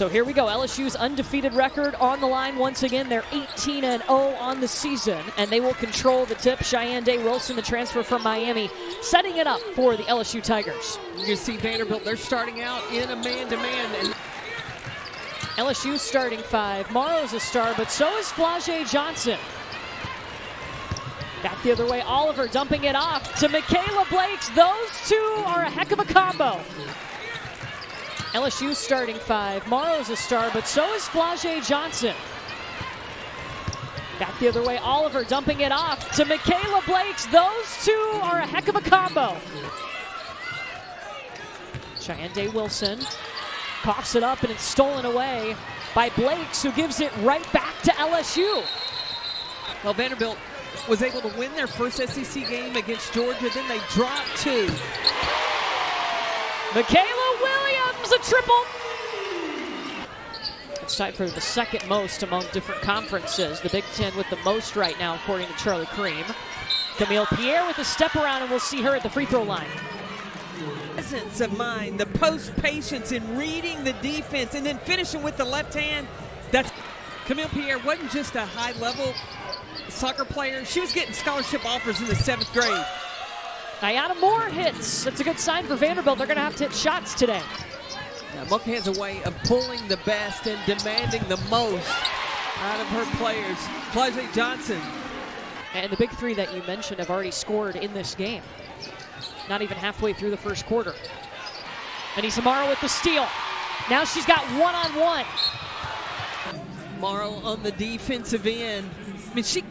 So here we go. LSU's undefeated record on the line once again. They're 18-0 on the season, and they will control the tip. Cheyenne Wilson, the transfer from Miami, setting it up for the LSU Tigers. You can see Vanderbilt, they're starting out in a man-to-man. And LSU starting five. Morrow's a star, but so is Flau'jae Johnson. Back the other way, Oliver dumping it off to Michaela Blakes. Those two are a heck of a combo. LSU starting five. Morrow's a star, but so is Flau'jae Johnson. Back the other way, Oliver dumping it off to Michaela Blakes. Those two are a heck of a combo. Cheyenne Wilson coughs it up, and it's stolen away by Blakes, who gives it right back to LSU. Well, Vanderbilt was able to win their first SEC game against Georgia. Then they dropped two. Michaela Williams, a triple. It's tied for the second most among different conferences. The Big Ten with the most right now, according to Charlie Cream. Khmail Pierre with a step around, and we'll see her at the free throw line. Presence of mind, the post patience in reading the defense, and then finishing with the left hand. That's Khmail Pierre wasn't just a high-level soccer player. She was getting scholarship offers in the 7th grade. Ayana Moore hits. That's a good sign for Vanderbilt. They're going to have to hit shots today. Yeah, Monk has a way of pulling the best and demanding the most out of her players. Flau'jae Johnson. And the big three that you mentioned have already scored in this game. Not even halfway through the first quarter. Anissa Morrow with the steal. Now she's got one-on-one. Morrow on the defensive end. I mean, she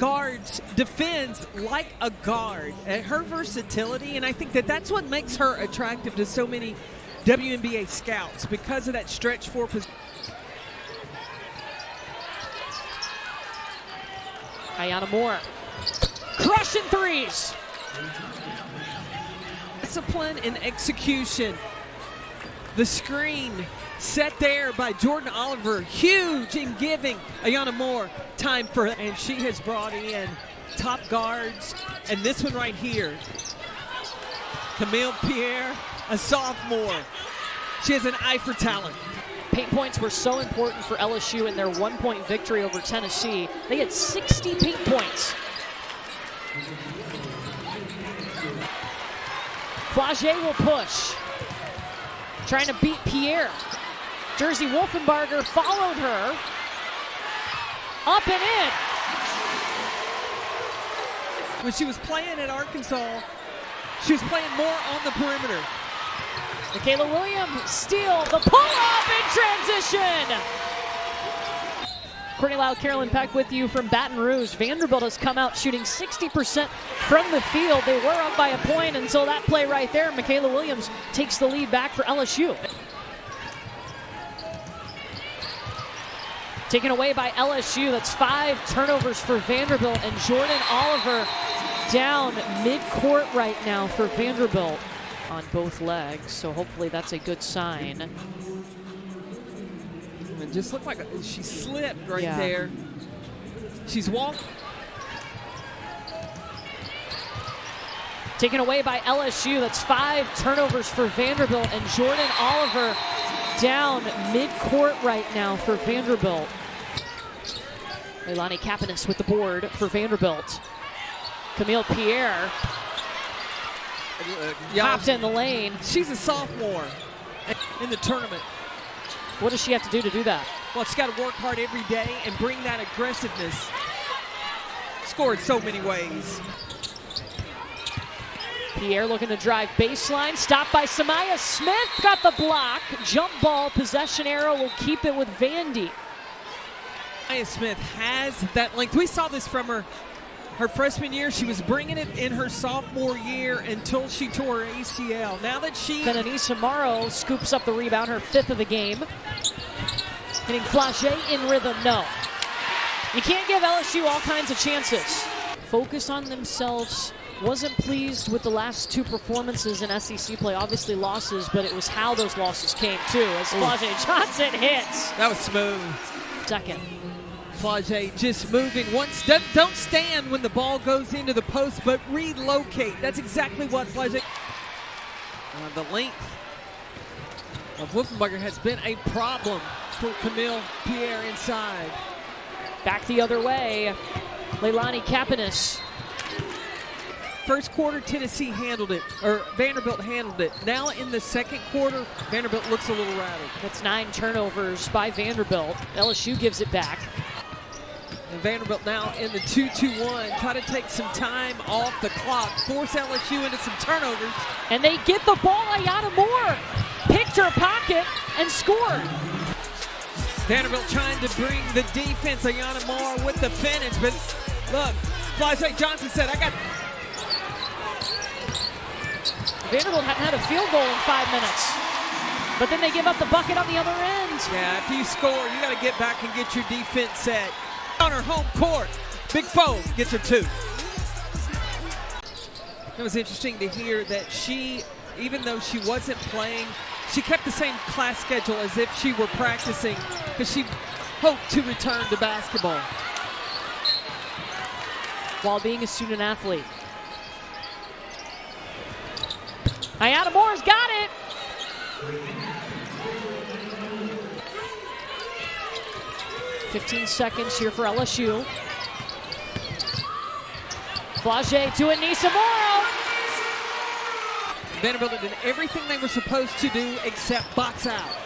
defends like a guard. Her versatility, and I think that's what makes her attractive to so many WNBA scouts, because of that stretch four position. Ayana Moore crushing threes. Discipline and execution. The screen set there by Jordan Oliver, huge in giving Ayana Moore time for, and she has brought in top guards. And this one right here, Khmail Pierre, a sophomore. She has an eye for talent. Paint points were so important for LSU in their one-point victory over Tennessee. They had 60 paint points. Flau'jae will push, trying to beat Pierre. Jersey Wolfenbarger followed her, up and in. When she was playing at Arkansas, she was playing more on the perimeter. Michaela Williams steal, the pull-up in transition. Courtney Lau, Carolyn Peck with you from Baton Rouge. Vanderbilt has come out shooting 60% from the field. They were up by a point until that play right there. Michaela Williams takes the lead back for LSU. Taken away by LSU. That's 5 turnovers for Vanderbilt, and Jordan Oliver down mid-court right now for Vanderbilt on both legs. So hopefully that's a good sign. It just looked like she slipped right there. She's walked. Taken away by LSU. That's 5 turnovers for Vanderbilt, and Jordan Oliver down mid-court right now for Vanderbilt. Leilani Kapanis with the board for Vanderbilt. Khmail Pierre hopped in the lane. She's a sophomore in the tournament. What does she have to do that? Well, she's got to work hard every day and bring that aggressiveness. Scored so many ways. Pierre looking to drive baseline. Stopped by Samaya Smith. Got the block. Jump ball. Possession arrow will keep it with Vandy. Samaya Smith has that length. We saw this from her freshman year. She was bringing it in her sophomore year until she tore her ACL. Now that Then Anissa Morrow scoops up the rebound, her 5th of the game. Hitting Flau'jae in rhythm, no. You can't give LSU all kinds of chances. Focus on themselves. Wasn't pleased with the last 2 performances in SEC play. Obviously losses, but it was how those losses came too, as Flau'jae Johnson hits. That was smooth. Second. Flau'jae just moving once. Don't stand when the ball goes into the post, but relocate. That's exactly what Flau'jae. The length of Wolfenbarger has been a problem for Khmail Pierre inside. Back the other way, Leilani Kapanis. First quarter, Tennessee handled it, or Vanderbilt handled it. Now in the second quarter, Vanderbilt looks a little rattled. That's 9 turnovers by Vanderbilt. LSU gives it back. And Vanderbilt now in the 2-2-1, try to take some time off the clock, force LSU into some turnovers. And they get the ball. Ayana Moore picked her pocket and scored. Vanderbilt trying to bring the defense. Ayana Moore with the finish, but look, Flau'jae Johnson said, Vanderbilt hadn't had a field goal in 5 minutes. But then they give up the bucket on the other end. Yeah, after you score, you got to get back and get your defense set. On her home court, Big Foe gets her 2. It was interesting to hear that she, even though she wasn't playing, she kept the same class schedule as if she were practicing because she hoped to return to basketball. While being a student athlete. Ayana Moore's got it. "15 seconds here for LSU. Flau'jae to Anissa Morrow. Vanderbilt did everything they were supposed to do except box out.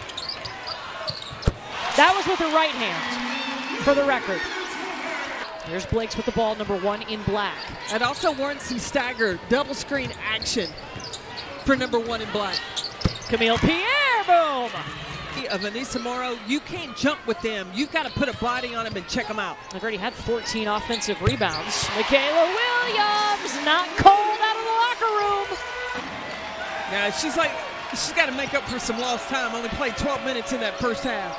That was with her right hand, for the record. There's Blakes with the ball, number 1 in black. It also warrants some stagger, double screen action for number 1 in black. Khmail Pierre, boom! Of Anissa Morrow, you can't jump with them. You've got to put a body on them and check them out. They've already had 14 offensive rebounds. Michaela Williams, not cold out of the locker room. Yeah, she's got to make up for some lost time. Only played 12 minutes in that first half.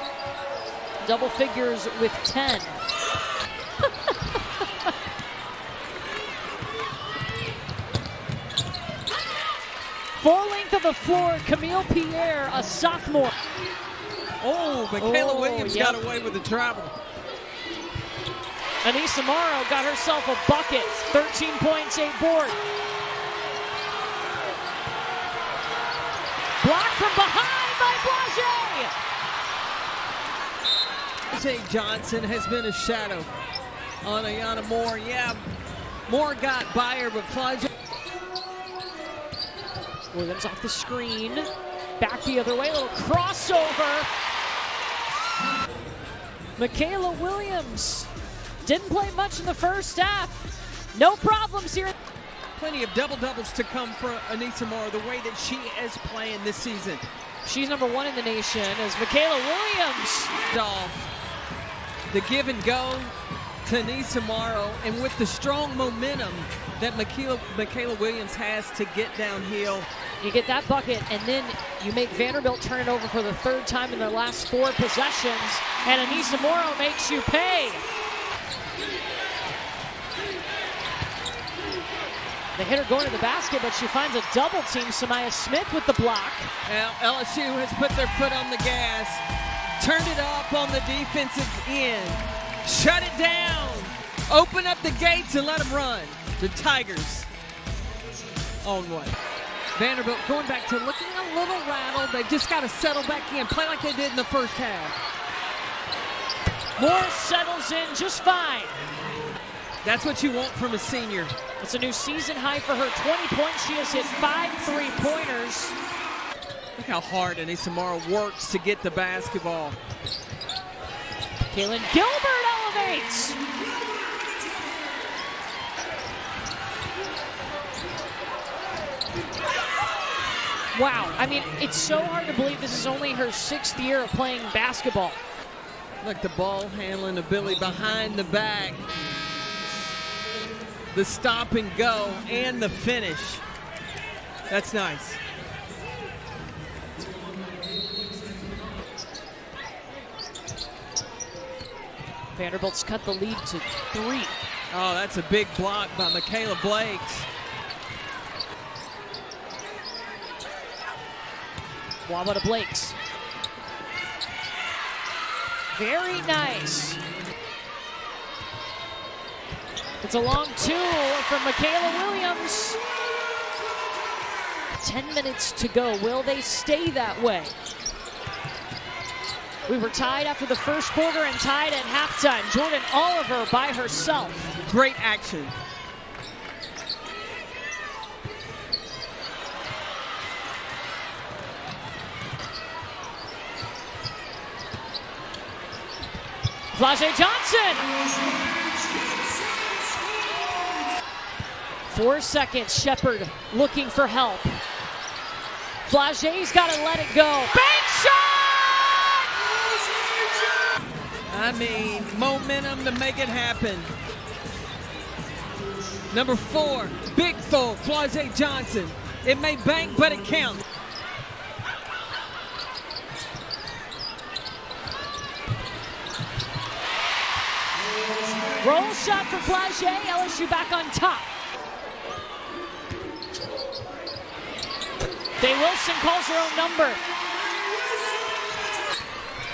Double figures with 10. Full length of the floor, Khmail Pierre, a sophomore. Oh, Michaela Williams yep. got away with the travel. Anissa Morrow got herself a bucket, 13 points, 8 boards. Blocked from behind by Flau'jae. Flau'jae Johnson has been a shadow on Ayana Moore. Yeah, Moore got by her, but Flau'jae. Williams off the screen. Back the other way, a little crossover. Michaela Williams didn't play much in the first half. No problems here. Plenty of double-doubles to come for Anissa Moore, the way that she is playing this season. She's number 1 in the nation as Michaela Williams. The give and go to Anissa Morrow, and with the strong momentum that Michaela Williams has to get downhill. You get that bucket, and then you make Vanderbilt turn it over for the 3rd time in their last 4 possessions, and Anissa Morrow makes you pay. They hit her going to the basket, but she finds a double team. Samaya Smith with the block. Now LSU has put their foot on the gas, turned it up on the defensive end, shut it down, open up the gates and let them run. The Tigers on one. Vanderbilt going back to looking a little rattled. They've just got to settle back in, play like they did in the first half. Moore settles in just fine. That's what you want from a senior. It's a new season high for her, 20 points. She has hit 5 3-pointers. Look how hard Anissa Morrow works to get the basketball. Kaylin Gilbert elevates. Wow, I mean, it's so hard to believe this is only her 6th year of playing basketball. Look, the ball handling ability behind the back. The stop and go and the finish. That's nice. Vanderbilt's cut the lead to 3. Oh, that's a big block by Michaela Blakes. Waba to Blakes. Very nice. It's a long 2 from Michaela Williams. 10 minutes to go. Will they stay that way? We were tied after the first quarter and tied at halftime. Jordan Oliver by herself. Great action. Flau'jae Johnson. 4 seconds, Shepard looking for help. Flau'jae's got to let it go. Bank shot! I mean, momentum to make it happen. Number 4, big throw, Flau'jae Johnson. It may bank, but it counts. Roll shot for Flau'jae, LSU back on top. Day Wilson calls her own number.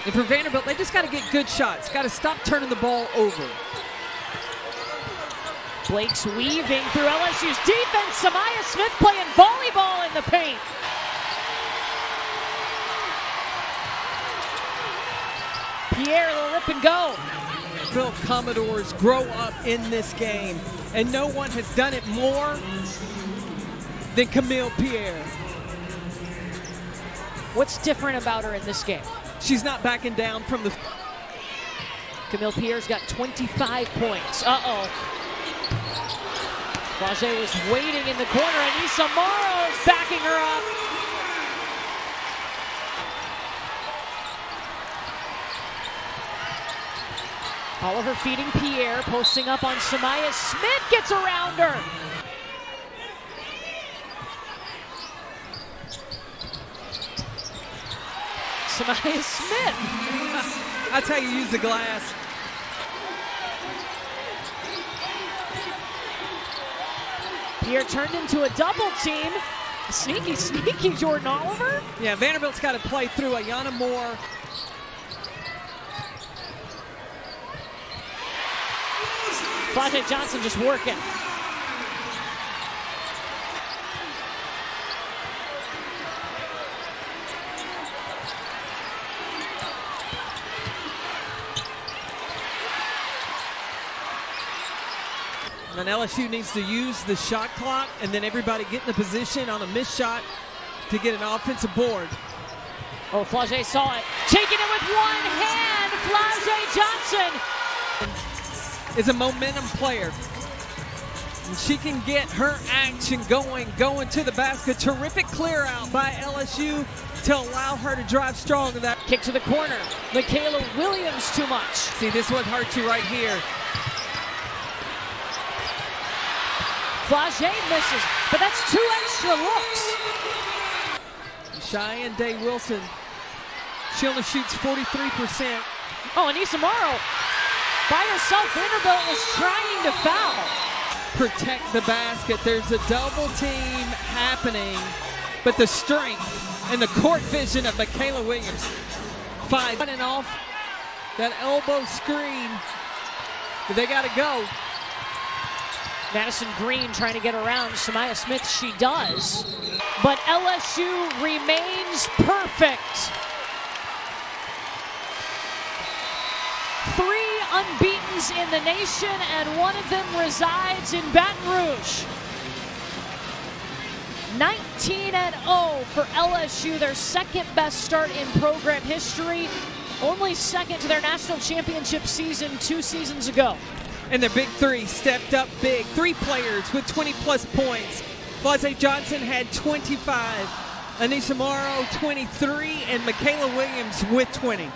And for Vanderbilt, they just got to get good shots. Got to stop turning the ball over. Blake's weaving through LSU's defense. Khmail Smith playing volleyball in the paint. Pierre, the rip and go. Vanderbilt Commodores grow up in this game, and no one has done it more than Khmail Pierre. What's different about her in this game? She's not backing down from the... Khmail Pierre's got 25 points. Uh-oh. Flau'jae was waiting in the corner, and Issa Morrow's backing her up. Oliver feeding Pierre, posting up on Khmail. Smith gets around her. Khmail Smith. That's how you use the glass. Pierre turned into a double team. Sneaky, sneaky Jordan Oliver. Yeah, Vanderbilt's got to play through Ayanna Moore. Flau'jae Johnson just working. And LSU needs to use the shot clock and then everybody get in the position on a missed shot to get an offensive board. Oh, Flau'jae saw it. Taking it with one hand, Flau'jae Johnson. Is a momentum player. And she can get her action going to the basket. Terrific clear out by LSU to allow her to drive strong. That kick to the corner. Michaela Williams too much. See, this one hurt you right here. Flau'jae misses, but that's 2 extra looks. Cheyenne Day Wilson, she only shoots 43%. Oh, and Issa Morrow by herself. Vanderbilt is trying to foul. Protect the basket. There's a double team happening, but the strength and the court vision of Michaela Williams. 5 and off that elbow screen. But they got to go. Madison Green trying to get around Khmail Smith. She does. But LSU remains perfect. 3 unbeatens in the nation, and one of them resides in Baton Rouge. 19-0 for LSU, their second best start in program history. Only second to their national championship season 2 seasons ago. And their big 3 stepped up big. 3 players with 20-plus points. Flau'jae Johnson had 25. Anisha Morrow, 23. And Michaela Williams with 20.